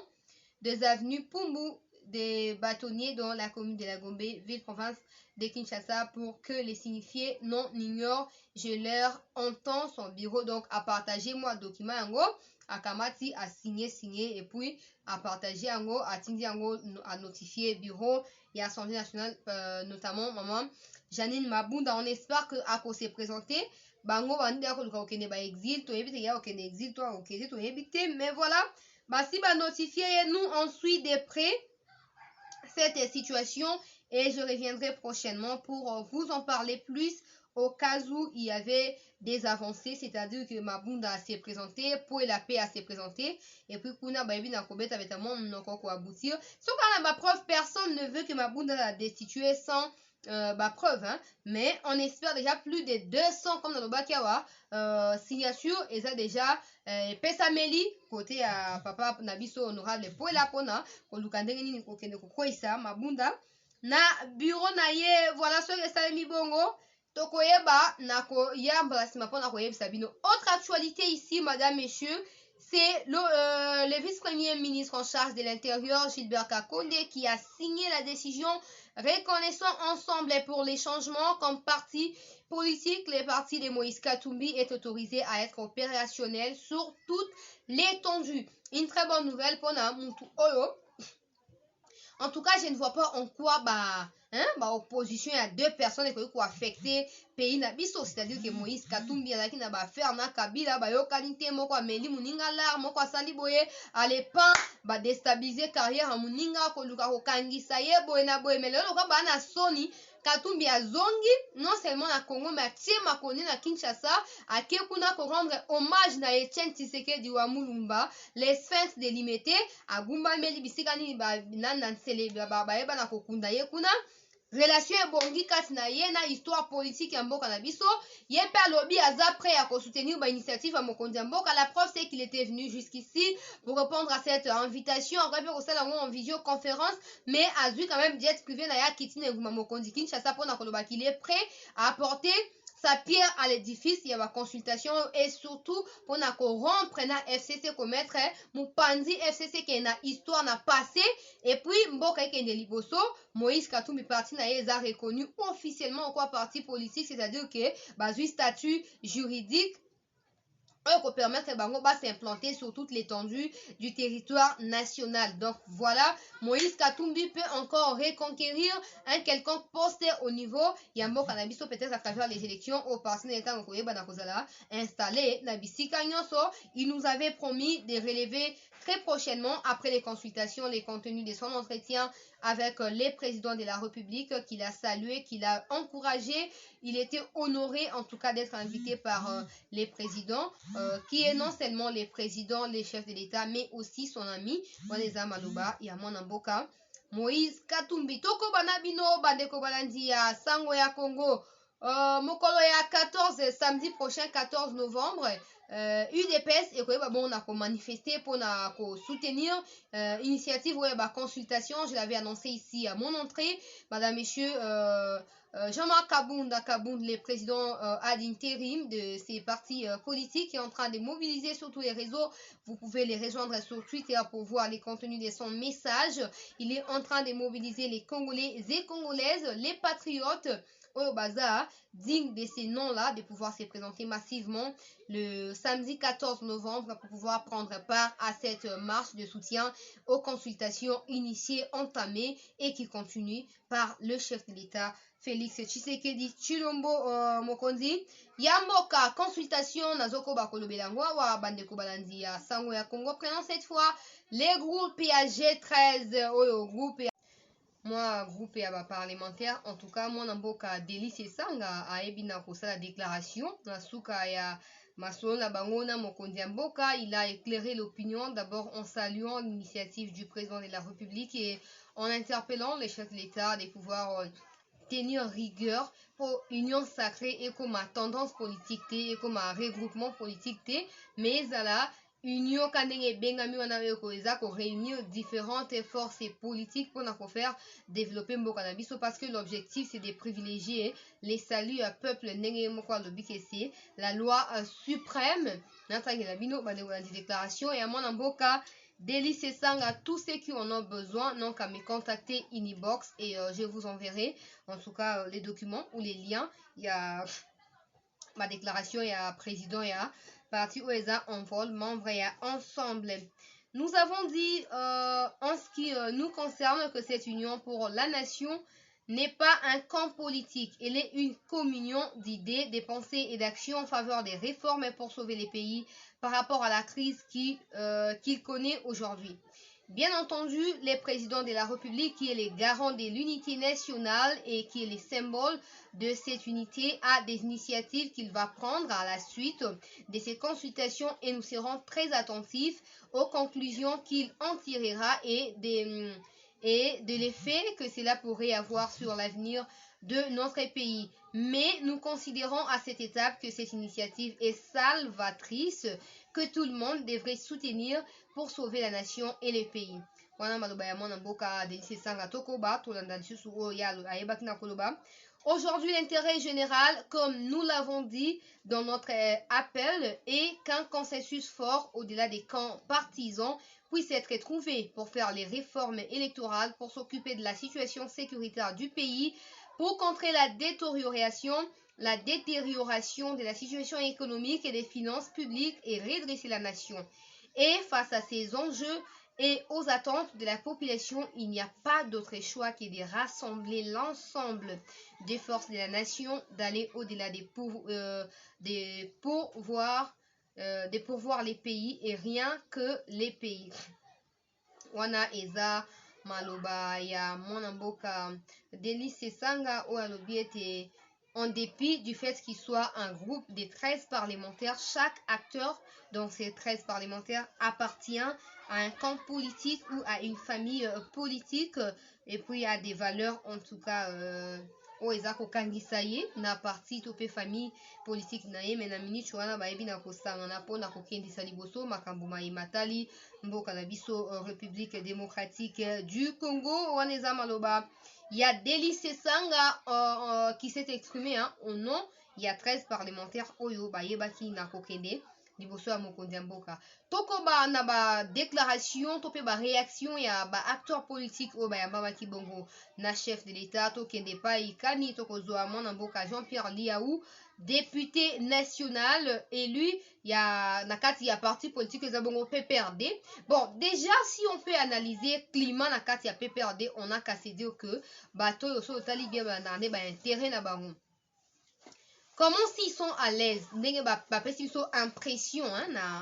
des avenues Pumbu des Bâtonniers dans la commune de la Gombe, ville-province de Kinshasa, pour que les signifiés non ignorent. Je leur entends son bureau donc à partager moi document yango à Kamati à signer et puis à partager yango à tindi yango à notifier bureau et Assemblée nationale notamment maman Janine Mabunda. On espère que ako s'est présenté bango bandi ya koluka okende ba exil to ebite ya okende exil to okende to ebite mais voilà si ba notifier nous on suit de près cette situation et je reviendrai prochainement pour vous en parler plus au cas où il y avait des avancées, c'est-à-dire que Mabunda s'est présenté, pour la paix s'est présenté, et puis Kuna Baby Nakobeta avec un monde non quoi aboutir. Sauf qu'à ma preuve, personne ne veut que Mabunda la destituer sans preuve, hein. Mais on espère déjà plus de 200 comme dans le Bakawa signature et ça déjà Pesameli côté à papa Nabiso honorable pour la pona kolukandenge nini kokende kokoisa Mabunda na bureau na ye voilà ce que ça mi bongo tokoyeba nako yamba sima pona koyebisa bino. Autre actualité ici madame messieurs, c'est le vice-premier ministre en charge de l'Intérieur, Gilbert Kakonde, qui a signé la décision reconnaissant ensemble pour les changements comme parti politique. Le parti de Moïse Katumbi est autorisé à être opérationnel sur toute l'étendue. Une très bonne nouvelle pour Namutu Oyo. En tout cas, je ne vois pas en quoi opposition à deux personnes qui ont affecté pays nabiso, c'est-à-dire que Moïse Katumbi a qui n'a pas fait na Kabila yo kanite moko ameli muninga lar moko asali boye alepa ba déstabiliser carrière muninga ko luka ko kangisa ye boye na boye mais lelo ka bana soni Katumbi azongi non seulement na Congo mais atie makoni na Kinshasa ake kuna ko rendre hommage na Etienne Tshisekedi wa Mulumba les Sphinx délimité agumba meli bisika nini ba nana nsele ba eba na kokunda ye kuna relation ebongi kati na ye na histoire politique ya mboka na biso ye mpe alobi aza prêt à soutenir ba initiative ya mokonzi ya mboka. La preuve c'est qu'il était venu jusqu'ici pour répondre à cette invitation akabi kosala ngo en visioconférence mais azwi quand même jet privé na ya kiti na nguma mokonzi Kinshasa mpona koloba qu'il est prêt à apporter sa pierre à l'édifice, il y a ma consultation et surtout pour na rompre na FCC commettre mupanzi FCC qui na histoire na passé et puis mboka qui est liboso Moïse Katumbi parti na yeza reconnu officiellement quoi parti politique, c'est-à-dire que bazui statut juridique pour permettre bango ba s'implanter sur toute l'étendue du territoire national. Donc voilà, Moïse Katumbi peut encore reconquérir un quelconque poste au niveau Yambo Kanabiso peut-être à travers les élections au parti d'État installé Nabisika Nyonso. Il nous avait promis de relever très prochainement après les consultations les contenus de son entretien avec les présidents de la République qu'il a salué, qu'il a encouragé. Il était honoré en tout cas d'être invité par les présidents, qui est non seulement les présidents, les chefs de l'État, mais aussi son ami, Waneza Maloba, Yamon Mboka, Moïse Katumbi. Toko Banabino, Bandeko Balandia, Sango ya Congo, Mokolo ya 14, samedi prochain 14 novembre, UDPS et bon, on a manifesté pour soutenir initiative consultation. Je l'avais annoncé ici à mon entrée. Madame, messieurs, Jean-Marc Kabound, le président ad intérim de ces partis politiques, est en train de mobiliser sur tous les réseaux. Vous pouvez les rejoindre sur Twitter pour voir les contenus de son message. Il est en train de mobiliser les Congolais et Congolaises, les patriotes au bazar, digne de ces noms-là, de pouvoir se présenter massivement le samedi 14 novembre pour pouvoir prendre part à cette marche de soutien aux consultations initiées, entamées et qui continuent par le chef de l'État, Félix Tshisekedi Tshilombo Mokonzi. Yamboka, consultation, Nazoko Bakolobelangwa, wa Bandeko Balandia, Sango ya Congo. Prenons cette fois les groupes AG13, groupe moi groupe ya parlementaire en tout cas moi namboka Delice Sanga aebina kosala déclaration na suka ya masolo na bango na mokonzi ya mboka. Il a éclairé l'opinion d'abord en saluant l'initiative du président de la République et en interpellant les chefs de l'État de pouvoir tenir rigueur pour union sacrée et comme tendance politique et comme regroupement politique mais à la union kanenge bengami wana eza ko réunir différentes forces politiques pour faire développer mboka na biso parce que l'objectif c'est de privilégier les saluts à peuple ndenge moko alobi kesi la loi suprême natangela bino bande la déclaration et à mon mboka Delice Sanga, tous ceux qui en ont besoin n'ont qu'à me contacter inbox et je vous enverrai en tout cas les documents ou les liens. Il y a ma déclaration, il y a président, il y a parti OESA en vol, membres, il y a ensemble. Nous avons dit en ce qui nous concerne que cette union pour la nation n'est pas un camp politique, elle est une communion d'idées, de pensées et d'actions en faveur des réformes pour sauver les pays par rapport à la crise qu'il connaît aujourd'hui. Bien entendu, le président de la République, qui est le garant de l'unité nationale et qui est le symbole de cette unité, a des initiatives qu'il va prendre à la suite de ces consultations et nous serons très attentifs aux conclusions qu'il en tirera et de l'effet que cela pourrait avoir sur l'avenir de notre pays. Mais nous considérons à cette étape que cette initiative est salvatrice, que tout le monde devrait soutenir pour sauver la nation et le pays. Aujourd'hui, l'intérêt général, comme nous l'avons dit dans notre appel, est qu'un consensus fort au-delà des camps partisans puisse être trouvé pour faire les réformes électorales, pour s'occuper de la situation sécuritaire du pays, pour contrer la détérioration de la situation économique et des finances publiques et redresser la nation. Et face à ces enjeux et aux attentes de la population, il n'y a pas d'autre choix que de rassembler l'ensemble des forces de la nation, d'aller au-delà des pourvoir les pays et rien que les pays. Wana eza maloba ya mwana mboka Delis Sesanga oyo alobi ete en dépit du fait qu'il soit un groupe de 13 parlementaires, chaque acteur dans ces 13 parlementaires appartient à un camp politique ou à une famille politique et puis à des valeurs en tout cas oyo eza kokangisa ye na parti to mpe famille politique na ye me na miniti wana bayebi na kosangana mpona kokendisa liboso makambo mayema tali mboka na biso république démocratique du Congo. Wana eza maloba il y a Delis Sesanga qui s'est exprimé au nom. Il y a 13 parlementaires oyo bayebaki na kokende liboso ya mokonzi ya mboka. Toko ba na ba déclaration to pe ba réaction ya ba acteur politique oyo bayambamaki bongo na chef de l'état to kende pa ikani toko zoa mwana mboka Jean-Pierre Liaou, député national élu ya na kati ya parti politique eza bongo PPRD. Bon, déjà si on peut analyser climat na kati ya PPRD, on a qu'à se dire que bato yo so tali bien ba na ba intérêt na bango. Comment s'ils sont à l'aise, ils sont impression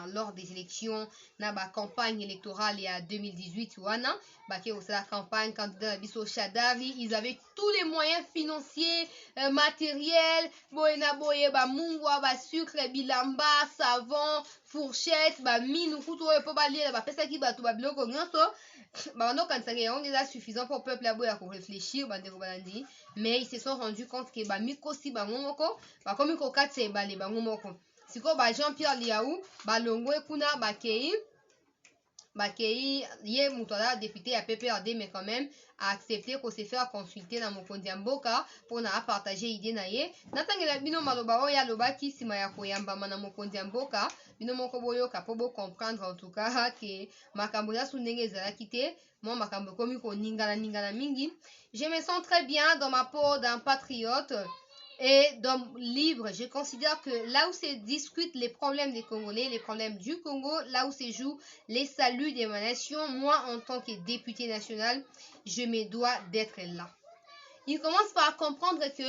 lors des élections, na ba campagne électorale il y a 2018 wana, ke la campagne candidat biso Shadari, ils avaient tous les moyens financiers, matériels, boyena boye ba mungwa, ba sucre, bilamba, savon, fourchette, ba mine kuto po ba lié ba pesa ki ba to ba biloko nyonso. Bah non, quand ça est déjà suffisant pour le peuple à réfléchir, mais ils se sont rendus compte que bah miko si bah ngomoko, bah comme miko katse bah les bah ngomoko. Si quoi bah Jean-Pierre Liaou, bah longo kuna bah kei ye mutola député à PPRD mais quand même a accepté qu'on se faire consulter dans mon kondiamboka pour na partager idée na ye. Natangela bino maloba oya loba ki sima ya koyamba mana mo kondiamboka bino moko boyo kapobo comprendre en tout cas que makambo ya sunenge ezalaki te moi makambo komi ko ningana mingi. Je me sens très bien dans ma peau d'un patriote et d'homme libre. Je considère que là où se discutent les problèmes des Congolais, les problèmes du Congo, là où se jouent les saluts de ma nation, moi en tant que député national, je me dois d'être là. Ils commencent par comprendre que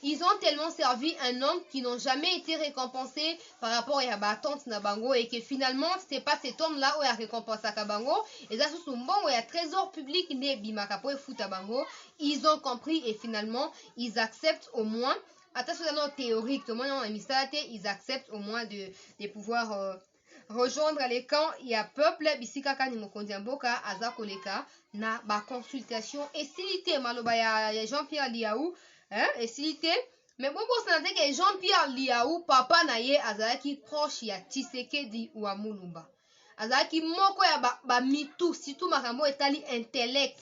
ils ont tellement servi un homme qui n'ont jamais été récompensés par rapport à Batante Nabango et que finalement c'est pas cet homme-là où il a récompensé à Kabango et ça sous bon où il y a trésor public né Bimakapo et Futabango. Ils ont compris et finalement ils acceptent au moins attention théorique, ils acceptent au moins de pouvoir rejoindre les camps. Il y a peuple bisika kani mokonzi mboka aza koleka na ba consultation et silité maloba ya Jean-Pierre Liaou et silité mais bon ça n'a que Jean-Pierre Liaou papa na ye azalaki proche ya Tshisekedi wa Mulumba azalaki moko ya ba mitu surtout makambo etali intellect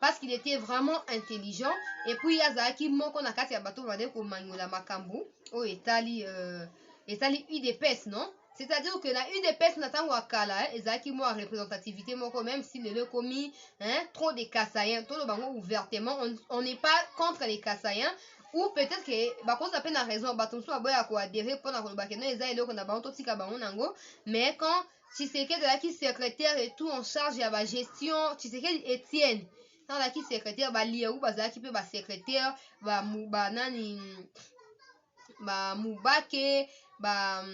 parce qu'il était vraiment intelligent et puis azalaki moko na kati ya bato bade ko manyola makambo o etali UDPS non. C'est-à-dire que la UDPS n'attend pas kala ezaki moi représentativité moko même si le commis trop de Kassaïens tout le bango ouvertement on n'est pas contre les Kassaïens ou peut-être que bah cause appelle la raison bah tout ça boya ko adhérer pour na ko bakeno eza eloko na bango to tika bango nango mais quand Tshisekedi là qui secrétaire et tout en charge ya ba gestion Tshisekedi Etienne dans la qui secrétaire ba Liaou bazaki pe ba secrétaire ba nani ba Mubake ba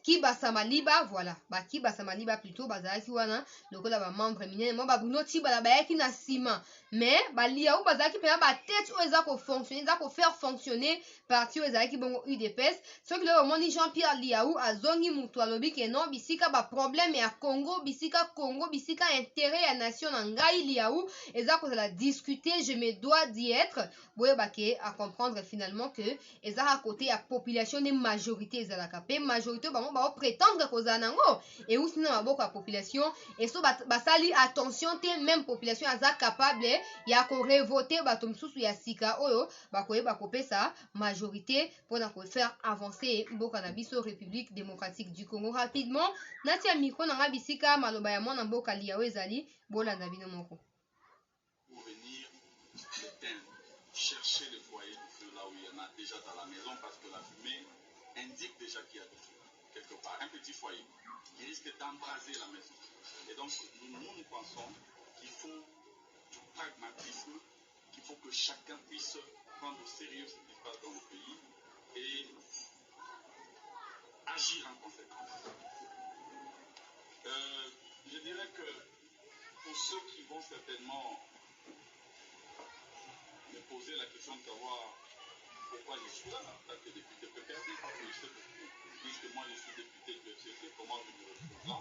Kiba Samaliba voilà ba Kiba Samaliba plutôt bazaki wana lokola ba membre minene mo ba Bruno Tibala bayaki na sima mais ba Liaou bazaki pe ba tête o eza ko fonctionner eza ko faire fonctionner parti o ezaki bongo UDPS ce que le moni Jean-Pierre Liaou azongi mutu alobi ke non bisika ba problème ya Congo bisika intérêt ya nation na ngai Liaou eza ko la discuter je me dois d'y être boye baké à comprendre finalement que eza à côté ya population des majorité ezalaka pe majorité bango ba prétendre kozala nango et ou sinon maboko ya population et so basali attention te même population aza capable ya ko revoter bato msusu ya sika oyo bakoyeba kopesa majorité pour faire avancer mboka na biso République démocratique du Congo. Rapidement natia micro na bisika maloba ya mwana mboka Liaou ezali bolanda bino moko. Pour venir chercher le foyer de feu là où il y en a déjà dans la maison parce que la fumée indique déjà qu'il y a du feu quelque part, un petit foyer qui risque d'embraser la maison. Et donc nous pensons qu'il faut du pragmatisme, qu'il faut que chacun puisse prendre au sérieux ce qui se passe dans le pays et agir en conséquence. Je dirais que pour ceux qui vont certainement me poser la question de savoir pourquoi je suis là en tant que député PPRD, parce que je sais que puisque moi je suis député du FCC, comment je me retrouve là,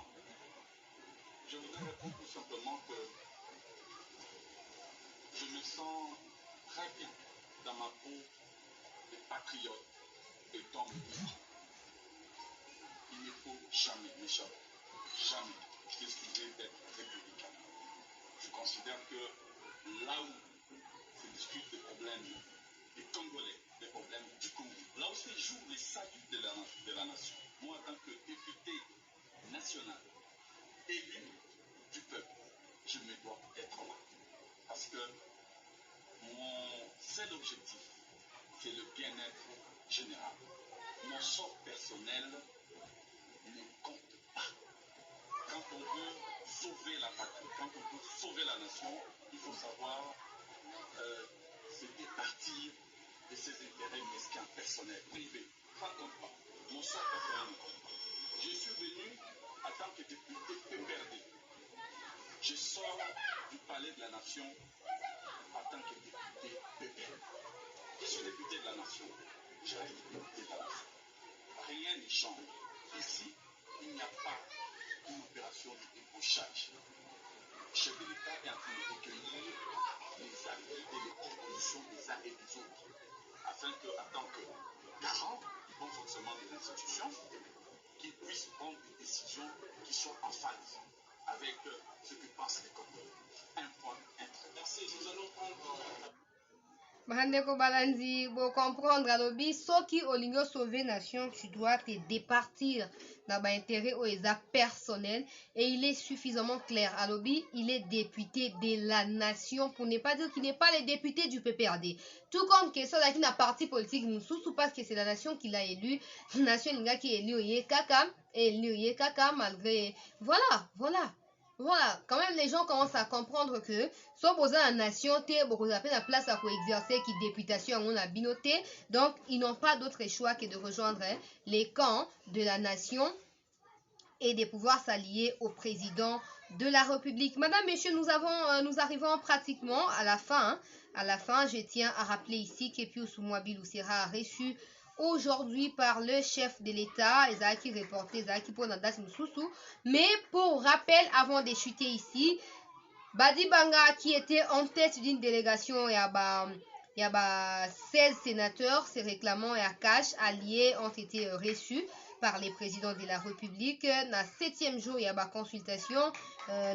je voudrais répondre tout simplement que je me sens très bien dans ma peau de patriote et d'homme politique. Il ne faut jamais m'échapper, jamais m'excuser d'être républicain. Je considère que là où se discutent des problèmes des Congolais, des problèmes du Congo, là où se joue les saluts de la nation, moi en tant que député national, élu du peuple, je me dois être là. Parce que mon seul objectif, c'est le bien-être général. Mon sort personnel ne compte pas. Quand on veut sauver la patrie, quand on veut sauver la nation, il faut savoir se départir de ses intérêts mesquins personnels, privés. Ça ne compte pas. Mon sort personnel ne compte pas. Je suis venu en tant que député PPRD. Je sors du palais de la nation en tant que député PPRD. Je suis député de la nation. Je reste député de la nation. Rien ne change. Ici, il n'y a pas une opération de débauchage. Le chef de l'État est en train de recueillir les avis et les propositions des uns et des autres, afin que, en tant que garant du bon fonctionnement des institutions, qu'ils puissent prendre des décisions qui soient en phase avec ce que pensent les Congolais. Un point, un trait. Merci. Nous allons prendre... Bandeko Balanzi, pour comprendre, alobi, soki olingo sauver nation, tu dois te départir dans intérêt aux personnel et il est suffisamment clair. Alobi, il est député de la nation pour ne pas dire qu'il n'est pas le député du PPRD. Tout comme que ça qui n'a parti politique nous parce que c'est la nation qui l'a élu, la nation qui est élu Kaka, malgré voilà, quand même les gens commencent à comprendre que soit posé la nation, beaucoup de la place à exercer qui députation on a binoté, donc ils n'ont pas d'autre choix que de rejoindre les camps de la nation et de pouvoir s'allier au président de la République. Madame, messieurs, nous arrivons pratiquement à la fin. À la fin, je tiens à rappeler ici que Pius Mouabilou sera reçu aujourd'hui par le chef de l'État, Ezaki reporté, Ezaki pour Nandas Moussoussou. Mais pour rappel, avant de chuter ici, Badi Banga, qui était en tête d'une délégation, il y a 16 sénateurs, ces réclamants et Akash alliés ont été reçus par les présidents de la République. Na 7e jour, il y a consultation.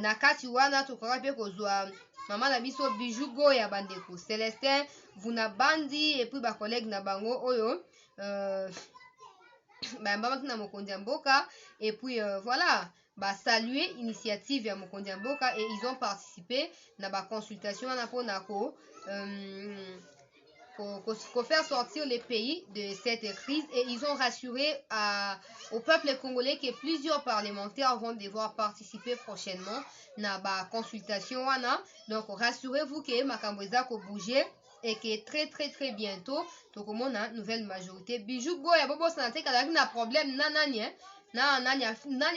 Na Katiwana, Tokorape Kozwa, Maman Nabiso Bijou Go ya Bandeko. Célestin, Vuna Bandi, et puis ma collègue Nabango Oyo. Et puis voilà, saluer l'initiative à Mokondiamboka et ils ont participé à la consultation pour faire sortir les pays de cette crise et ils ont rassuré au peuple congolais que plusieurs parlementaires vont devoir participer prochainement à la consultation. Donc rassurez-vous que Makambweza ko bouger et que très bientôt donc on a une nouvelle majorité. Bijou Goya Bobo Santé quand na problème nanya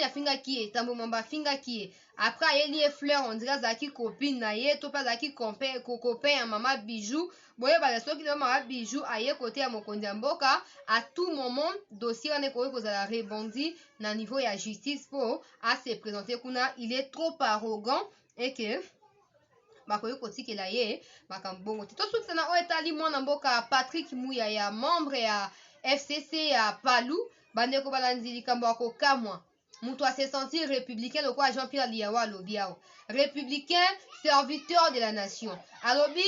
finga qui tambo mamba finga qui après il y a fleur on dirait zaki copine na ye to pas zaki copain maman Bijou boye ba soki na maman Bijou aye côté à Mokondiamboka à tout moment dossier on est ko za rebondi na niveau ya justice pour à se présenter kuna il est trop arrogant et que bakoyi kotikela ye makambongo te tosukisana oyo etali mwana mboka Patrick Muya ya membre ya FCC ya Palu bandeko balanzi likambo ya kokamwa mutu ase sentir républicain lokola Jean-Pierre Liawa alobi awa républicain serviteur de la nation alobi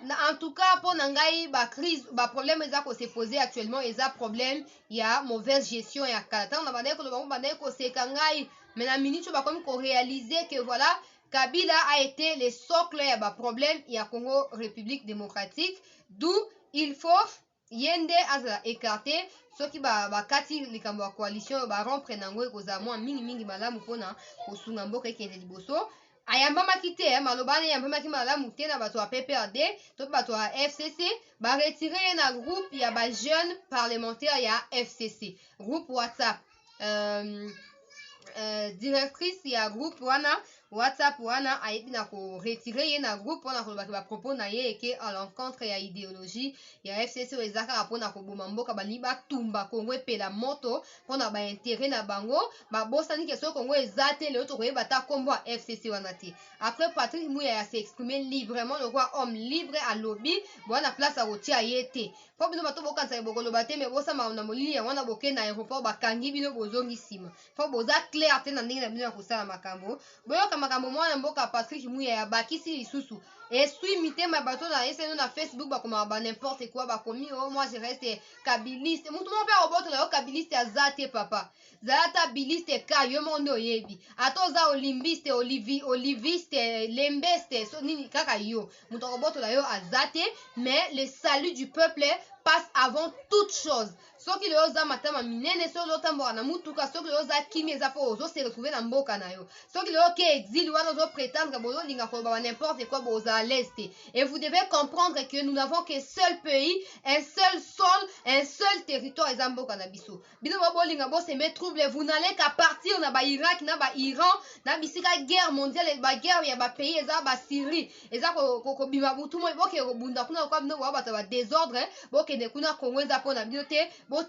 en tout cas mpo na ngai bacrise baproblème eza kose pose actuellement eza problème ya mauvaise gestion ya kala ntango na bandeki koloba ngo bandeki koseka ngai mais na minute oyo bakomi koréaliser que voilà Kabila a été le socle ya problème ya Congo République démocratique d'où il faut yende azala écarté soki bakati likambo ya coalition barompre nango ekozala mwa mingi malamu mpona kosunga mboka ekende liboso ayambamaki te maloba ne ayambamaki malamu te na bato ya PPRD to bato ya FCC baretire ye na groupe ya bajeune parlementaire ya FCC groupe WhatsApp directrice ya groupe wana WhatsApp wana ayebi na ko retirer ye na groupe wana kolobaki ba propos na ye eke à l'encontre ya idéologie ya FCC ezaka rapona ko boma mboka bali batumba Congo epela moto pona ba intérêt na bango babosani ke so Congo ezate le to koyeba ta kombo FCC wana te. Après Patrick Muyaya s'est exprimé librement le roi homme libre à lobby bona place a kotia ye te. Po bino bato bokanisa bokoloba te me bosama na molili ya wana boke na aéroport bakangi bino bozongi sima. Po boza clair te na ndenge na bino ya kosala makambo. Boyoka makambo mwana mboka Patrick Muyaya bakisi lisusu. Esui mitema bato na eseno na Facebook bakoma ba n'importe quoi bakomi oh moi je reste kabiliste. Mutu mo pe oboto la yo kabiliste azate papa. Zata biliste ka yo mondo yebi. Atoza olimbiste oliviste lembeste so nini kaka yo. Mutu oboto la yo azate mais le salut du peuple passe avant toute chose. Soki le oza matama minene so lo tambo na mutuka soki le oza kimi eza po ozo se retrouver na mboka na yo. Soki le oke exil wana ozo prétendre bozo linga ko ba n'importe quoi boza à l'est. Et vous devez comprendre que nous n'avons qu'un seul pays, un seul sol, un seul territoire eza mboka na biso. Bino bo linga bo se met trouble, vous n'allez qu'à partir na ba Irak na ba Iran na bisika guerre mondiale ba guerre ya ba pays eza ba Syrie. Eza ko bima butu mo boke ko bunda kuna ko bino ba ba désordre boke ne kuna Congo eza pona bino te. Les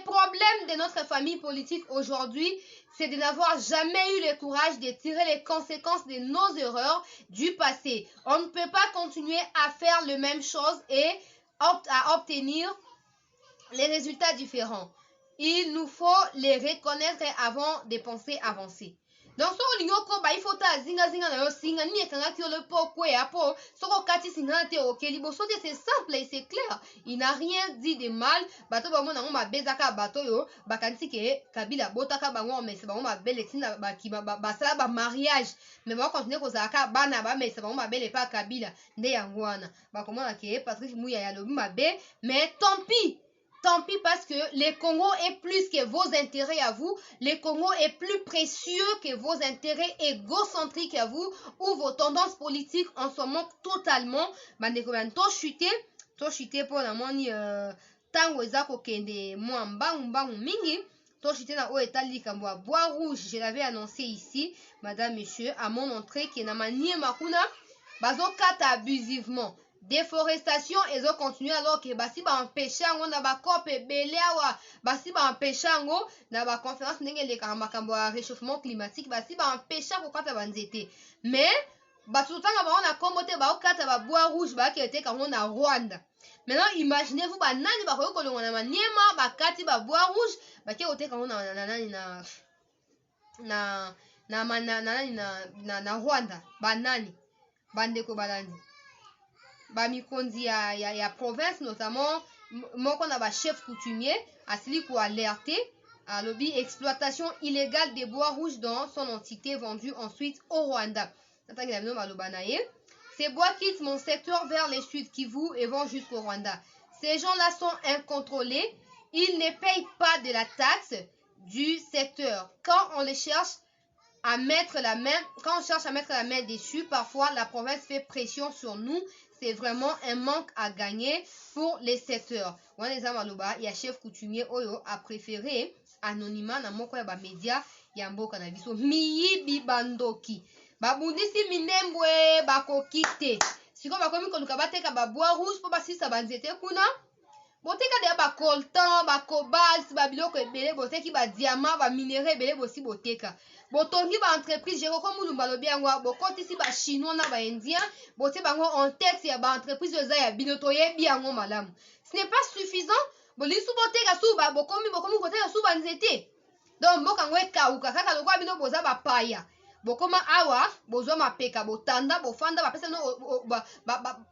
problèmes de notre famille politique aujourd'hui, c'est de n'avoir jamais eu le courage de tirer les conséquences de nos erreurs du passé. On ne peut pas continuer à faire les mêmes choses et à obtenir les résultats différents. Il nous faut les reconnaître avant de penser avancer. Donc, si on a il faut zinga na yo singa ni ekanga ki le po kwe apo soko kati singa te okeli bo sote c'est simple et c'est clair. Il n'a rien dit de mal. Bato ba mona ngoma bezaka bato yo bakanti ke Kabila botaka bango mais c'est bango ba belle tina ba ki ba sala ba mariage. Mais ba continuer ko zaka bana ba mais c'est bango ba belle pas Kabila nde yango wana. Ba komona ke Patrick Muyaya lobi mabe mais tant pis. Tant pis parce que le Congo est plus que vos intérêts à vous. Le Congo est plus précieux que vos intérêts égocentriques à vous ou vos tendances politiques en se moquent totalement. To chuter pour la moni tango ezako kende moi mbangu mingi. To chuter na o etali kambo bois rouge. Je l'avais annoncé ici, madame, monsieur, à mon entrée qui na manie makuna bazo kata abusivement. Déforestation et zo continue alors que basi ba empêcher ngo na ba kope belewa basi ba empêcher ngo na ba conférence ndenge le makambo ya réchauffement climatique basi ba empêcher ko kata ba nzete mais batutanga ba na kombote ba okata ba bois rouge ba kete kango na Rwanda. Maintenant imaginez-vous ba nani ba ko kolonga na maniema ba kati ba bois rouge ba ke ote kango na Rwanda ba nani bandeko balandi Bamikondi ya province notamment moko na ba chef coutumier asili ko alerter à lobby exploitation illégale des bois rouges dans son entité vendue ensuite au Rwanda. Ces bois quittent mon secteur vers le sud Kivu et vont jusqu'au Rwanda. Ces gens-là sont incontrôlés, ils ne payent pas de la taxe du secteur. Quand on cherche à mettre la main dessus, parfois la province fait pression sur nous. C'est vraiment un manque à gagner pour les secteurs. Il y a chef coutumier Oyo a préféré anonymat na moko ya ba media ya mboka na biso miyibi bandoki. Babundisi minembwe bakokite. Siko bakomi koluka bateka ba bois rouge po basisa banzete kuna. Boteka de ba coltan, ba cobalt, ba biloko ebele boteki ba diamant, ba minerai ebele bosi boteka. Botongi ba entreprise jero ko mulumba lobi yango bokotisi ba chinois na ba indien bote bango en tête ya ba entreprise oza ya binoto yebi yango malamu. Ce n'est pas suffisant. Bolisu boteka suba bokomi koteka suba nzete. Donc mboka ngwe kauka kaka lokwa bino boza ba paya. Bokoma awa bozwa mapeka botanda bofanda ba pesa no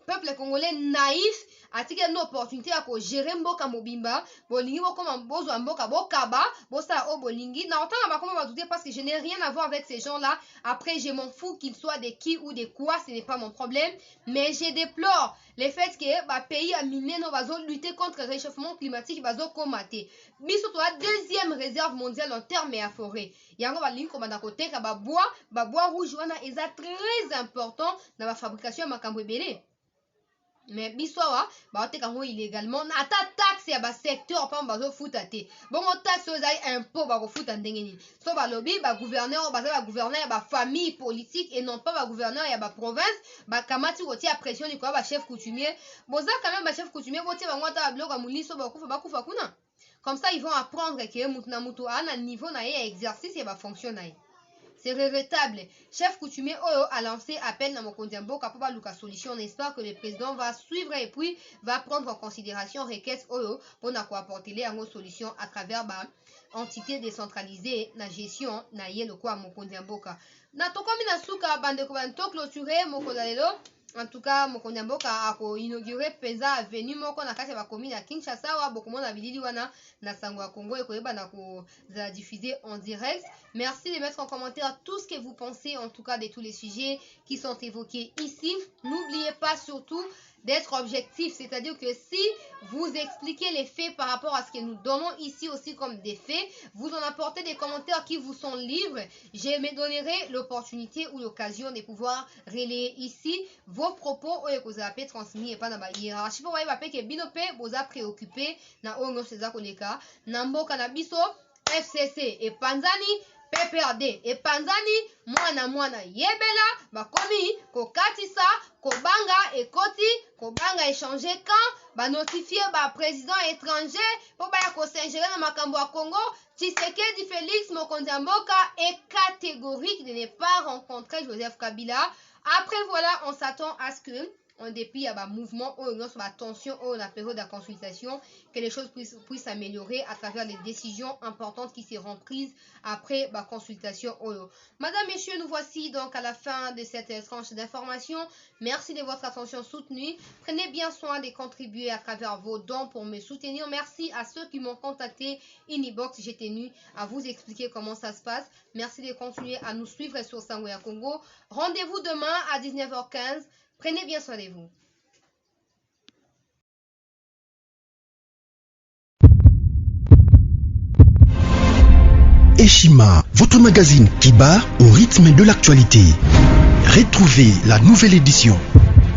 peuple congolais naïf atike no opportunité ya ko gérer mboka mobimba bolingi bokoma bozwa mboka bokaba bosa o bolingi na otanga bakoma badouter parce que je n'ai rien à voir avec ces gens-là. Après je m'en fous qu'ils soient de qui ou de quoi, ce n'est pas mon problème, mais je déplore le fait que ba pays a miné no bazo lutter contre le réchauffement climatique bazo komate. Biso to la deuxième réserve mondiale en termes ya forêt. Yango balingi komanda koteka ba bois rouge wana eza très important dans la fabrication ya makambo ebele. mais bisoa ba te kango illégalement na ata taxe ya ba secteur pa bazo futa te bongo taxe ozali impôt ba ko futa ndenge nini so ba lobby ba gouverneur ya ba famille politique et non pas ba gouverneur ya ba province ba kamati kotia pression ni kwa ba chef coutumier boza quand même ba chef coutumier botia bango ata ba bloka muliso ba kufa kuna comme ça ils vont apprendre que mutu na mutu ana niveau na ya exercice ya ba fonction na. C'est regrettable. Chef coutumier Oyo a lancé appel dans Mokondiamboka pour la solution. On espère que le président va suivre et puis va prendre en considération requête Oyo pour apporter les solutions à travers entité décentralisée na gestion na yé le quoi Mokondiamboka. Na tokomi na suka bande ko banto clôturer Mokondialelo. En tout cas, Mokondiamboka a inauguré Penza Avenue moko na kati ya commune ya Kinshasa wa bokomona bilili wana na sango ya Congo et koyeba na ko za diffuser en direct. Merci de mettre en commentaire tout ce que vous pensez en tout cas de tous les sujets qui sont évoqués ici. N'oubliez pas surtout d'être objectif, c'est-à-dire que si vous expliquez les faits par rapport à ce que nous donnons ici aussi comme des faits, vous en apportez des commentaires qui vous sont libres, je me donnerai l'opportunité ou l'occasion de pouvoir relayer ici vos propos et que vous avez transmis et pas dans la hiérarchie. Vous voyez que binope vous a préoccupé na ongo seza koleka nambo kanabiso FCC et Panzani PPRD et Panzani mwana yebela bakomi kokatisa kobanga ekoti kobanga échanger quand ba notifier ba président étranger pour ba ko s'ingérer na makambo ya Congo. Tshisekedi Félix Mokondiamboka est catégorique de ne pas rencontrer Joseph Kabila. Après voilà, on s'attend à ce que en dépit à un mouvement ou une tension ou la période de consultation, que les choses puissent s'améliorer à travers les décisions importantes qui seront prises après la consultation. Madame, messieurs, nous voici donc à la fin de cette tranche d'information. Merci de votre attention soutenue. Prenez bien soin de contribuer à travers vos dons pour me soutenir. Merci à ceux qui m'ont contacté inbox. J'ai tenu à vous expliquer comment ça se passe. Merci de continuer à nous suivre sur Sangoya Congo. Rendez-vous demain à 19h15. Prenez bien soin de vous. Eshima, votre magazine qui bat au rythme de l'actualité. Retrouvez la nouvelle édition.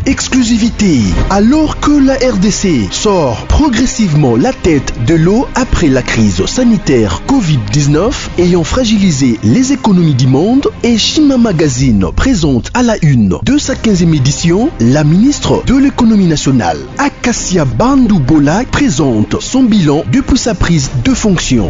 Exclusivité. Alors que la RDC sort progressivement la tête de l'eau après la crise sanitaire Covid-19 ayant fragilisé les économies du monde, Eshima Magazine présente à la une de sa 15e édition la ministre de l'économie nationale, Acacia Bandou-Bola, présente son bilan depuis sa prise de fonction.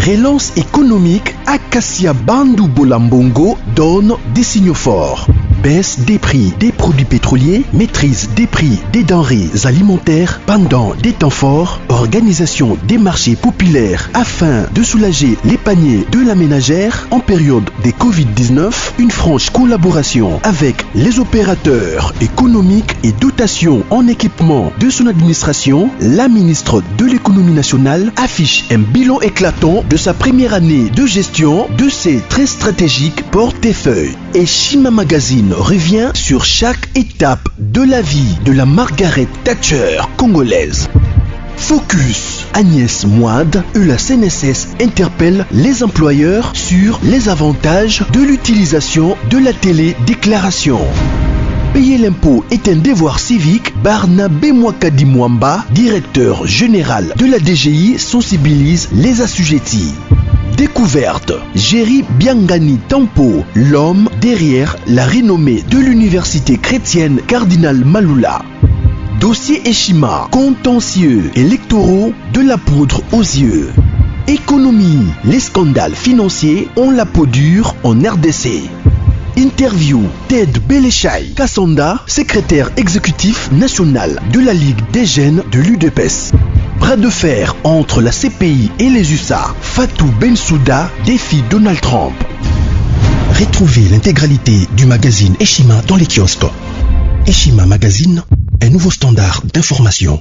Relance économique, Acacia Bandou-Bola Mbongo donne des signaux forts. Baisse des prix des produits pétroliers, maîtrise des prix des denrées alimentaires pendant des temps forts, organisation des marchés populaires afin de soulager les paniers de la ménagère en période de Covid-19, une franche collaboration avec les opérateurs économiques et dotation en équipement de son administration, la ministre de l'économie nationale affiche un bilan éclatant de sa première année de gestion de ses très stratégiques portefeuilles. Eshima Magazine revient sur chaque étape de la vie de la Margaret Thatcher congolaise. Focus. Agnès Moide et la CNSS interpellent les employeurs sur les avantages de l'utilisation de la télédéclaration. Payer l'impôt est un devoir civique. Barnabé Mwakadi Mwamba, directeur général de la DGI, sensibilise les assujettis. Découverte. Jerry Biangani Tampo, l'homme derrière la renommée de l'université chrétienne Cardinal Malula. Dossier Eshima, contentieux électoraux de la poudre aux yeux. Économie, les scandales financiers ont la peau dure en RDC. Interview, Ted Belechai Kassonda, secrétaire exécutif national de la Ligue des jeunes de l'UDPS. Bras de fer entre la CPI et les USA. Fatou Bensouda défie Donald Trump. Retrouvez l'intégralité du magazine Eshima dans les kiosques. Eshima Magazine, un nouveau standard d'information.